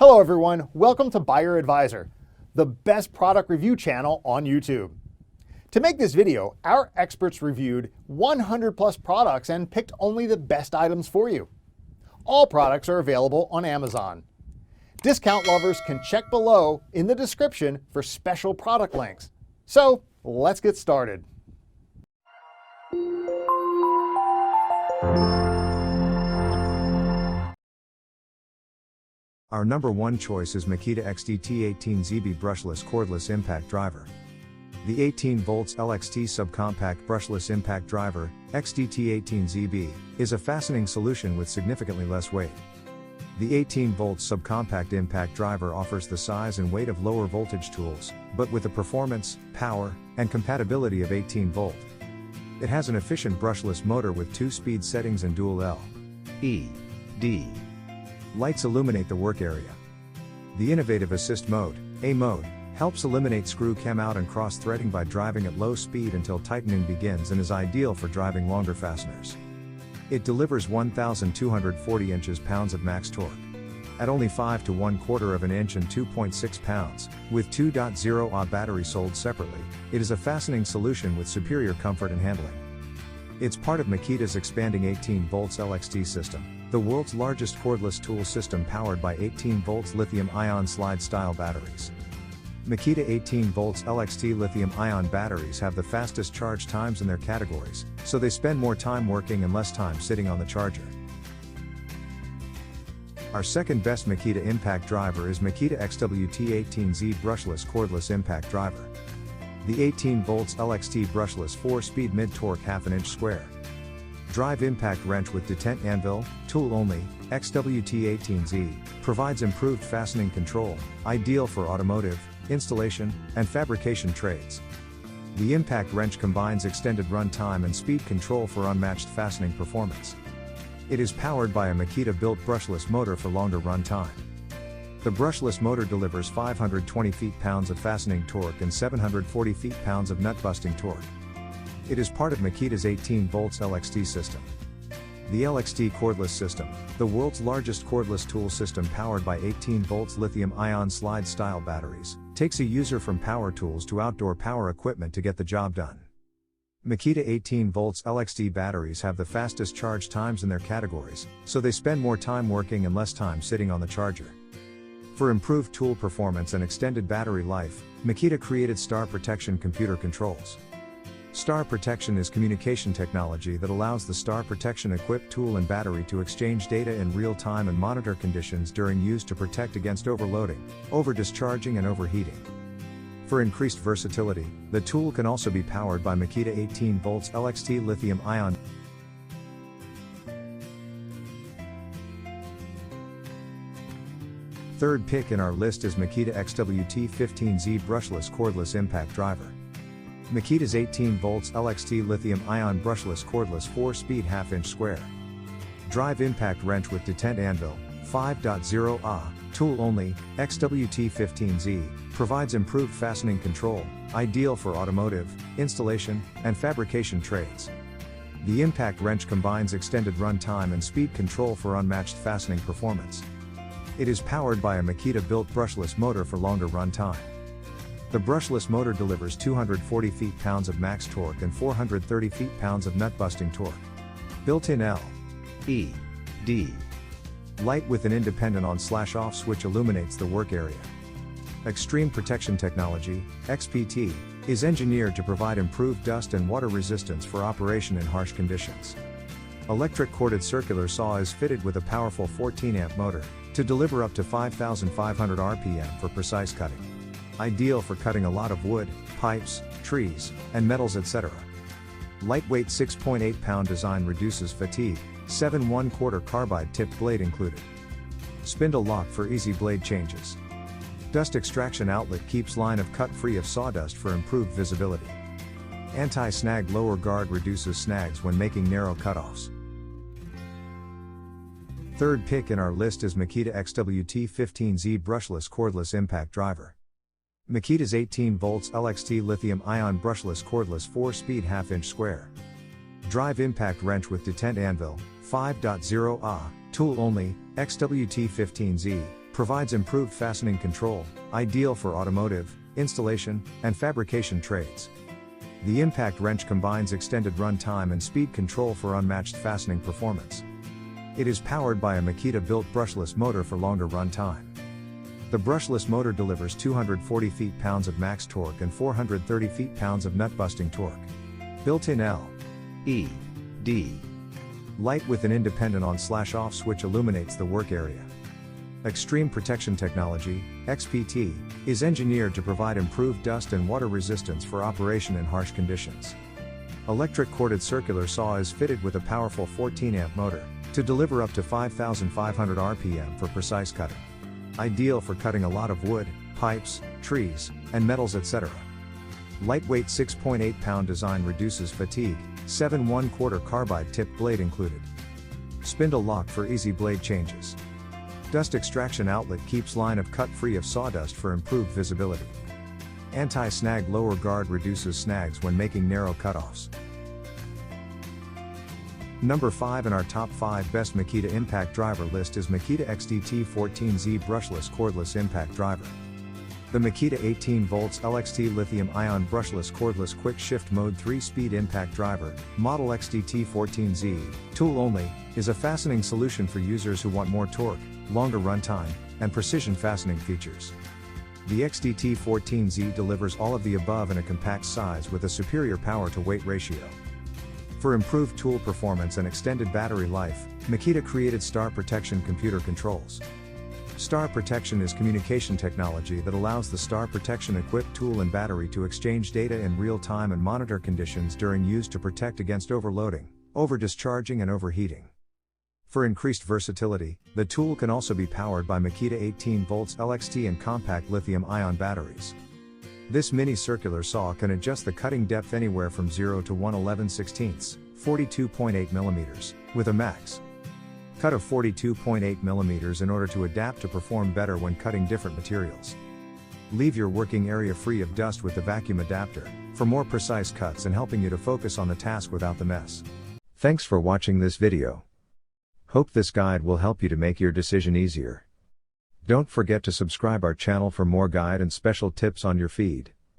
Hello everyone, welcome to Buyer Advisor, the best product review channel on YouTube. To make this video, our experts reviewed 100 plus products and picked only the best items for you. All products are available on Amazon. Discount lovers can check below in the description for special product links. So let's get started. Our number one choice is Makita XDT18ZB brushless cordless impact driver. The 18 volts LXT subcompact brushless impact driver, XDT18ZB, is a fastening solution with significantly less weight. The 18 volts subcompact impact driver offers the size and weight of lower voltage tools, but with the performance, power, and compatibility of 18 volt. It has an efficient brushless motor with 2-speed settings and dual L, E, D. Lights illuminate the work area. The innovative assist mode, A mode, helps eliminate screw cam out and cross threading by driving at low speed until tightening begins and is ideal for driving longer fasteners. It delivers 1,240 inches-pounds of max torque. At only 5 to 1/4 of an inch and 2.6 pounds, with 2.0 Ah battery sold separately, it is a fastening solution with superior comfort and handling. It's part of Makita's expanding 18 volts LXT system, the world's largest cordless tool system powered by 18 volts lithium-ion slide-style batteries. Makita 18 volts LXT lithium-ion batteries have the fastest charge times in their categories, so they spend more time working and less time sitting on the charger. Our second best Makita impact driver is Makita XWT18Z brushless cordless impact driver. The 18 volts LXT brushless 4-speed mid-torque half-an-inch square drive impact wrench with detent anvil, tool only, XWT18Z, provides improved fastening control, ideal for automotive, installation, and fabrication trades. The impact wrench combines extended run time and speed control for unmatched fastening performance. It is powered by a Makita-built brushless motor for longer run time. The brushless motor delivers 520 feet-pounds of fastening torque and 740 feet-pounds of nut-busting torque. It is part of Makita's 18 volts LXT system. The LXT cordless system, the world's largest cordless tool system powered by 18 volts lithium-ion slide-style batteries, takes a user from power tools to outdoor power equipment to get the job done. Makita 18 volts LXT batteries have the fastest charge times in their categories, so they spend more time working and less time sitting on the charger. For improved tool performance and extended battery life, Makita created Star Protection computer controls. Star Protection is communication technology that allows the Star Protection equipped tool and battery to exchange data in real time and monitor conditions during use to protect against overloading, over-discharging and overheating. For increased versatility, the tool can also be powered by Makita 18 volts LXT lithium-ion. Third pick in our list is Makita XWT15Z brushless cordless impact driver. Makita's 18 volts LXT lithium-ion brushless cordless 4-speed half-inch square drive impact wrench with detent anvil, 5.0 Ah, tool only, XWT15Z, provides improved fastening control, ideal for automotive, installation, and fabrication trades. The impact wrench combines extended run time and speed control for unmatched fastening performance. It is powered by a Makita-built brushless motor for longer run time. The brushless motor delivers 240 feet-pounds of max torque and 430 feet-pounds of nut-busting torque. Built-in L, E, D. Light with an independent on/off switch illuminates the work area. Extreme Protection Technology, XPT, is engineered to provide improved dust and water resistance for operation in harsh conditions. Electric corded circular saw is fitted with a powerful 14-amp motor to deliver up to 5,500 RPM for precise cutting. Ideal for cutting a lot of wood, pipes, trees, and metals etc. Lightweight 6.8-pound design reduces fatigue, 7 1/4 carbide tipped blade included. Spindle lock for easy blade changes. Dust extraction outlet keeps line of cut free of sawdust for improved visibility. Anti-snag lower guard reduces snags when making narrow cutoffs. Third pick in our list is Makita XWT15Z brushless cordless impact driver. Makita's 18 volts LXT lithium-ion brushless cordless 4-speed half-inch square drive impact wrench with detent anvil, 5.0 Ah, tool only, XWT15Z, Provides improved fastening control, ideal for automotive, installation, and fabrication trades. The impact wrench combines extended run time and speed control for unmatched fastening performance. It is powered by a Makita-built brushless motor for longer run time. The brushless motor delivers 240 feet-pounds of max torque and 430 feet-pounds of nut-busting torque. Built-in LED light with an independent on/off switch illuminates the work area. Extreme Protection Technology, XPT, is engineered to provide improved dust and water resistance for operation in harsh conditions. Electric corded circular saw is fitted with a powerful 14-amp motor to deliver up to 5,500 RPM for precise cutting. Ideal for cutting a lot of wood, pipes, trees, and metals, etc. Lightweight 6.8-pound design reduces fatigue, 7 1/4 carbide tipped blade included. Spindle lock for easy blade changes. Dust extraction outlet keeps line of cut free of sawdust for improved visibility. Anti-snag lower guard reduces snags when making narrow cutoffs. Number 5 in our top 5 best Makita impact driver list is Makita XDT14Z brushless cordless impact driver. The Makita 18 volts LXT lithium-ion brushless cordless quick shift mode 3-speed impact driver, model XDT14Z, tool only, is a fastening solution for users who want more torque, longer run time, and precision fastening features. The XDT14Z delivers all of the above in a compact size with a superior power-to-weight ratio. For improved tool performance and extended battery life, Makita created Star Protection computer controls. Star Protection is communication technology that allows the Star Protection equipped tool and battery to exchange data in real time and monitor conditions during use to protect against overloading, over-discharging, and overheating. For increased versatility, the tool can also be powered by Makita 18 volts LXT and compact lithium-ion batteries. This mini circular saw can adjust the cutting depth anywhere from 0 to 1/11/16, 42.8 mm, with a max cut of 42.8 mm in order to adapt to perform better when cutting different materials. Leave your working area free of dust with the vacuum adapter, for more precise cuts and helping you to focus on the task without the mess. Thanks for watching this video. Hope this guide will help you to make your decision easier. Don't forget to subscribe our channel for more guide and special tips on your feed.